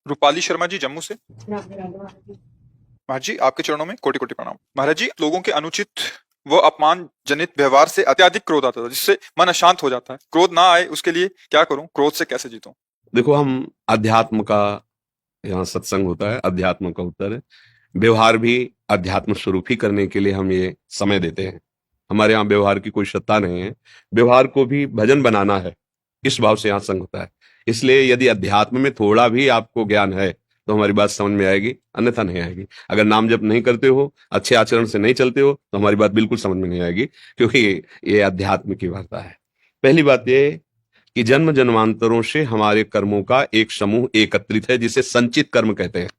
रूपाली शर्मा जी जम्मू से। महाराज जी आपके चरणों में कोटि कोटि प्रणाम। महाराज जी, लोगों के अनुचित व अपमान जनित व्यवहार से अत्यधिक क्रोध आता था, जिससे मन अशांत हो जाता है। क्रोध ना आए उसके लिए क्या करूं? क्रोध से कैसे जीतूं? देखो, हम अध्यात्म का यहाँ सत्संग होता है, अध्यात्म का उत्तर है। व्यवहार भी अध्यात्म स्वरूप ही करने के लिए हम ये समय देते हैं। हमारे यहाँ व्यवहार की कोई सत्ता नहीं है, व्यवहार को भी भजन बनाना है, इस भाव से यहाँ संग होता है। इसलिए यदि अध्यात्म में थोड़ा भी आपको ज्ञान है तो हमारी बात समझ में आएगी, अन्यथा नहीं आएगी। अगर नाम जप नहीं करते हो, अच्छे आचरण से नहीं चलते हो, तो हमारी बात बिल्कुल समझ में नहीं आएगी, क्योंकि ये अध्यात्म की वार्ता है। पहली बात ये कि जन्म जन्मांतरों से हमारे कर्मों का एक समूह एकत्रित है, जिसे संचित कर्म कहते हैं।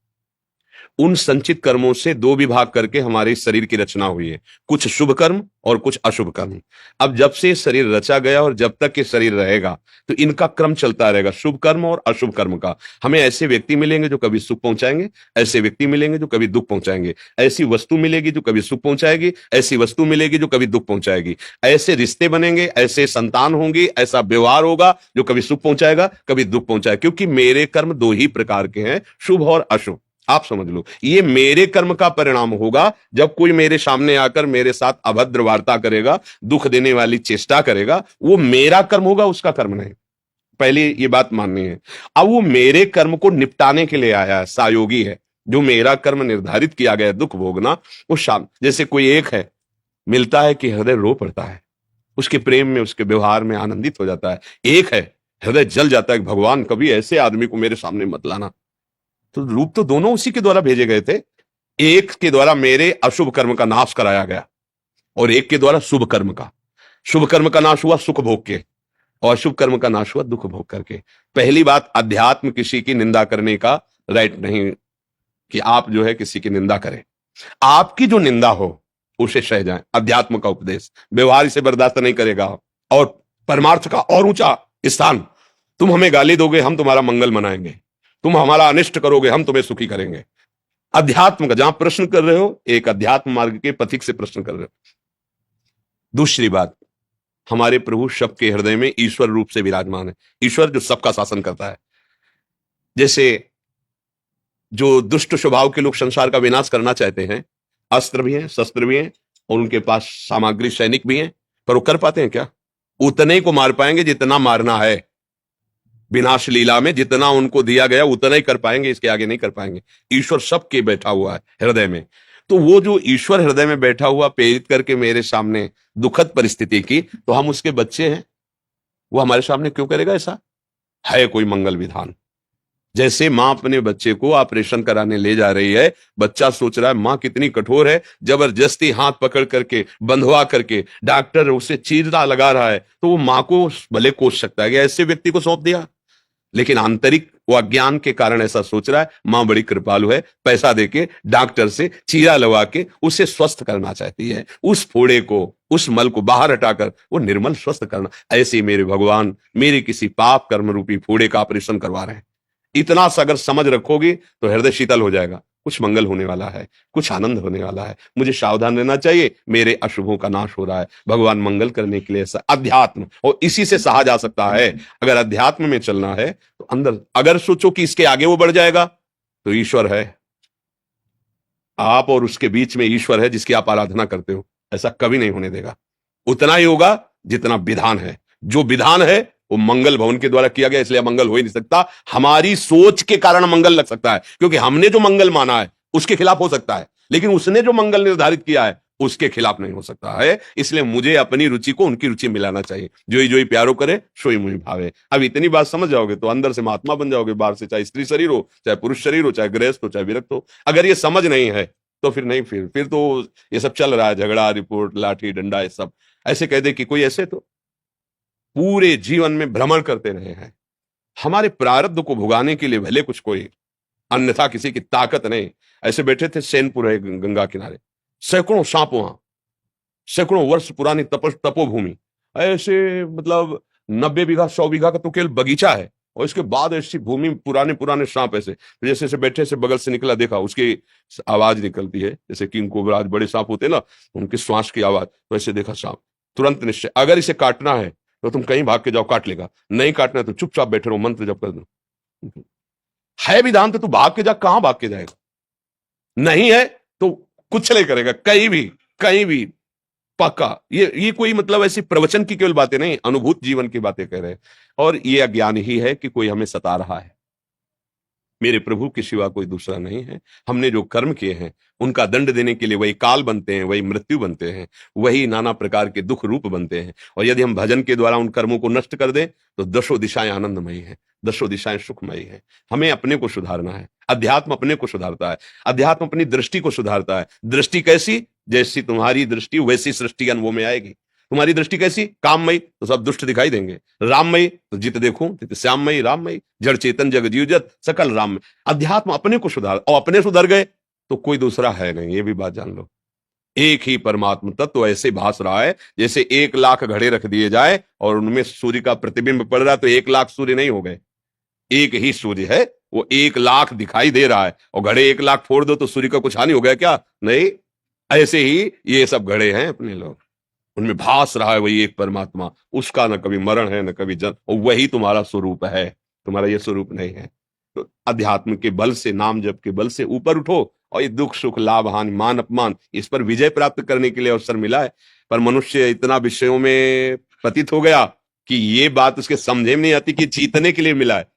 उन संचित कर्मों से दो विभाग करके हमारे शरीर की रचना हुई है, कुछ शुभ कर्म और कुछ अशुभ कर्म। अब जब से शरीर रचा गया और जब तक ये शरीर रहेगा तो इनका क्रम चलता रहेगा, शुभ कर्म और अशुभ कर्म का। हमें ऐसे व्यक्ति मिलेंगे जो कभी सुख पहुंचाएंगे, ऐसे व्यक्ति मिलेंगे जो कभी दुख पहुंचाएंगे, ऐसी वस्तु मिलेगी जो कभी सुख पहुंचाएगी, ऐसी वस्तु मिलेगी जो कभी दुख पहुंचाएगी, ऐसे रिश्ते बनेंगे, ऐसे संतान होंगे, ऐसा व्यवहार होगा जो कभी सुख पहुंचाएगा, कभी दुख पहुंचाएगा। क्योंकि मेरे कर्म दो ही प्रकार के हैं, शुभ और अशुभ। आप समझ लो, ये मेरे कर्म का परिणाम होगा। जब कोई मेरे सामने आकर मेरे साथ अभद्र वार्ता करेगा, दुख देने वाली चेष्टा करेगा, वो मेरा कर्म होगा, उसका कर्म नहीं। पहले ये बात माननी है। अब वो मेरे कर्म को निपटाने के लिए आया है, सायोगी है। जो मेरा कर्म निर्धारित किया गया दुख भोगना, वो शाम जैसे कोई एक है, मिलता है कि हृदय रो पड़ता है, उसके प्रेम में, उसके व्यवहार में आनंदित हो जाता है। एक है, हृदय जल जाता है, भगवान कभी ऐसे आदमी को मेरे सामने मत लाना। तो रूप तो दोनों उसी के द्वारा भेजे गए थे। एक के द्वारा मेरे अशुभ कर्म का नाश कराया गया और एक के द्वारा शुभ कर्म का। शुभ कर्म का नाश हुआ सुख भोग के और अशुभ कर्म का नाश हुआ दुख भोग करके। पहली बात, अध्यात्म किसी की निंदा करने का राइट नहीं कि आप जो है किसी की निंदा करें। आपकी जो निंदा हो उसे सह जाएं। अध्यात्म का उपदेश व्यवहार इसे बर्दाश्त नहीं करेगा। और परमार्थ का और ऊंचा स्थान, तुम हमें गाली दोगे, हम तुम्हारा मंगल मनाएंगे, तुम हमारा अनिष्ट करोगे, हम तुम्हें सुखी करेंगे। अध्यात्म का जहां प्रश्न कर रहे हो, एक अध्यात्म मार्ग के पथिक से प्रश्न कर रहे हो। दूसरी बात, हमारे प्रभु सबके हृदय में ईश्वर रूप से विराजमान है। ईश्वर जो सबका शासन करता है। जैसे जो दुष्ट स्वभाव के लोग संसार का विनाश करना चाहते हैं, अस्त्र भी हैं, शस्त्र भी हैं और उनके पास सामग्री सैनिक भी हैं, पर वो कर पाते हैं क्या? उतने को मार पाएंगे जितना मारना है। विनाश लीला में जितना उनको दिया गया उतना ही कर पाएंगे, इसके आगे नहीं कर पाएंगे। ईश्वर सबके बैठा हुआ है हृदय में। तो वो जो ईश्वर हृदय में बैठा हुआ प्रेरित करके मेरे सामने दुखद परिस्थिति की, तो हम उसके बच्चे हैं, वो हमारे सामने क्यों करेगा? ऐसा है कोई मंगल विधान। जैसे मां अपने बच्चे को ऑपरेशन कराने ले जा रही है, बच्चा सोच रहा है मां कितनी कठोर है, जबरदस्ती हाथ पकड़ करके बंधवा करके डॉक्टर उसे चीरा लगा रहा है, तो वो मां को भले कोस सकता है कि ऐसे व्यक्ति को सौंप दिया, लेकिन आंतरिक वो अज्ञान के कारण ऐसा सोच रहा है मां बड़ी कृपालु है, पैसा देके डॉक्टर से चीरा लगा के उसे स्वस्थ करना चाहती है, उस फोड़े को, उस मल को बाहर हटाकर वो निर्मल स्वस्थ करना। ऐसे मेरे भगवान मेरे किसी पाप कर्म रूपी फोड़े का ऑपरेशन करवा रहे हैं। इतना सा अगर समझ रखोगी तो हृदय शीतल हो जाएगा। कुछ मंगल होने वाला है, कुछ आनंद होने वाला है, मुझे सावधान रहना चाहिए, मेरे अशुभों का नाश हो रहा है। भगवान मंगल करने के लिए ऐसा अध्यात्म, और इसी से सहा जा सकता है। अगर अध्यात्म में चलना है तो अंदर अगर सोचो कि इसके आगे वो बढ़ जाएगा, तो ईश्वर है, आप और उसके बीच में ईश्वर है जिसकी आप आराधना करते हो। ऐसा कभी नहीं होने देगा। उतना ही होगा जितना विधान है। जो विधान है वो मंगल भवन के द्वारा किया गया, इसलिए मंगल हो ही नहीं सकता। हमारी सोच के कारण मंगल लग सकता है, क्योंकि हमने जो मंगल माना है उसके खिलाफ हो सकता है, लेकिन उसने जो मंगल निर्धारित किया है उसके खिलाफ नहीं हो सकता है। इसलिए मुझे अपनी रुचि को उनकी रुचि मिलाना चाहिए। जो ही प्यारो करे सोई मुझे भावे। अब इतनी बात समझ जाओगे तो अंदर से महात्मा बन जाओगे, बाहर से चाहे स्त्री शरीर हो, चाहे पुरुष शरीर हो, चाहे गृहस्थ हो, चाहे विरक्त हो। अगर ये समझ नहीं है तो फिर नहीं, फिर तो ये सब चल रहा है, झगड़ा, रिपोर्ट, लाठी डंडा, ये सब ऐसे कह दे कि कोई ऐसे तो पूरे जीवन में भ्रमण करते रहे हैं। हमारे प्रारब्ध को भुगाने के लिए भले कुछ कोई, अन्यथा किसी की ताकत नहीं। ऐसे बैठे थे सैनपुर है गंगा किनारे, सैकड़ों सांप वहां, सैकड़ों वर्ष पुरानी तपोभूमि, ऐसे मतलब 90 बीघा 100 बीघा का तो केवल बगीचा है, और इसके बाद ऐसी भूमि पुराने पुराने सांप ऐसे जैसे से बैठे से बगल से निकला, देखा उसकी आवाज निकलती है जैसे किंग कोबरा, बड़े सांप होते ना उनकी श्वास की आवाज, तो ऐसे देखा सांप। तुरंत निश्चय, अगर इसे काटना है तो तुम कहीं भाग के जाओ, काट लेगा, नहीं काटना है तो चुपचाप बैठे रहो, मंत्र जप कर दो। है विधान तो तू भाग के जा, कहां भाग के जाएगा? नहीं है तो कुछ नहीं करेगा, कहीं भी पक्का। ये कोई मतलब ऐसी प्रवचन की केवल बातें नहीं, अनुभूत जीवन की बातें कह रहे हैं। और ये अज्ञान ही है कि कोई हमें सता रहा है। मेरे प्रभु के सिवा कोई दूसरा नहीं है। हमने जो कर्म किए हैं उनका दंड देने के लिए वही काल बनते हैं, वही मृत्यु बनते हैं, वही नाना प्रकार के दुख रूप बनते हैं। और यदि हम भजन के द्वारा उन कर्मों को नष्ट कर दें तो दशों दिशाएं आनंदमयी हैं, दशों दिशाएं सुखमयी हैं। हमें अपने को सुधारना है। अध्यात्म अपने को सुधारता है, अध्यात्म अपनी दृष्टि को सुधारता है। दृष्टि कैसी? जैसी तुम्हारी दृष्टि वैसी सृष्टि अनुभव में आएगी। तुम्हारी दृष्टि कैसी? काममयी तो सब दुष्ट दिखाई देंगे, राममयी तो जित देखूं तित श्याममयी राममयी, जड़ चेतन जग जीव जत सकल राम। अध्यात्म अपने को सुधार, और अपने सुधर गए तो कोई दूसरा है नहीं, ये भी बात जान लो। एक ही परमात्मा तत्व ऐसे भास रहा है जैसे 1,00,000 घड़े रख दिए जाए और उनमें सूर्य का प्रतिबिंब पड़ रहा है, तो 1,00,000 सूर्य नहीं हो गए, एक ही सूर्य है, वो 1,00,000 दिखाई दे रहा है। और घड़े 1,00,000 फोड़ दो तो सूर्य का कुछ हानि हो गया क्या? नहीं। ऐसे ही ये सब घड़े हैं अपने लोग, उनमें भास रहा है वही एक परमात्मा, उसका न कभी मरण है न कभी जन्म, और वही तुम्हारा स्वरूप है, तुम्हारा ये स्वरूप नहीं है। तो अध्यात्म के बल से, नाम जप के बल से ऊपर उठो, और ये दुख सुख लाभ हानि मान अपमान, इस पर विजय प्राप्त करने के लिए अवसर मिला है। पर मनुष्य इतना विषयों में पतित हो गया कि ये बात उसके समझे में नहीं आती कि जीतने के लिए मिला है।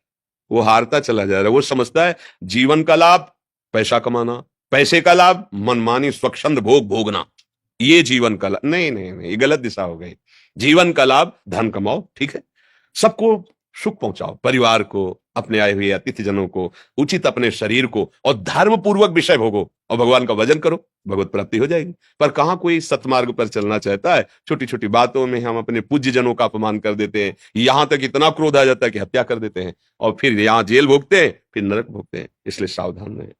वो हारता चला जा रहा है। वो समझता है जीवन का लाभ पैसा कमाना, पैसे का लाभ मनमानी स्वच्छंद भोग भोगना, ये जीवन का लाभ। नहीं नहीं नहीं, ये गलत दिशा हो गई। जीवन का लाभ धन कमाओ, ठीक है, सबको सुख पहुंचाओ, परिवार को, अपने आए हुए अतिथि जनों को, उचित अपने शरीर को, और धर्म पूर्वक विषय भोगो और भगवान का भजन करो, भगवत प्राप्ति हो जाएगी। पर कहां कोई सतमार्ग पर चलना चाहता है? छोटी छोटी बातों में हम अपने पूज्य जनों का अपमान कर देते हैं, यहां तक इतना क्रोध आ जाता है कि हत्या कर देते हैं, और फिर यहां जेल भोगते हैं, फिर नरक भोगते हैं। इसलिए सावधान रहें।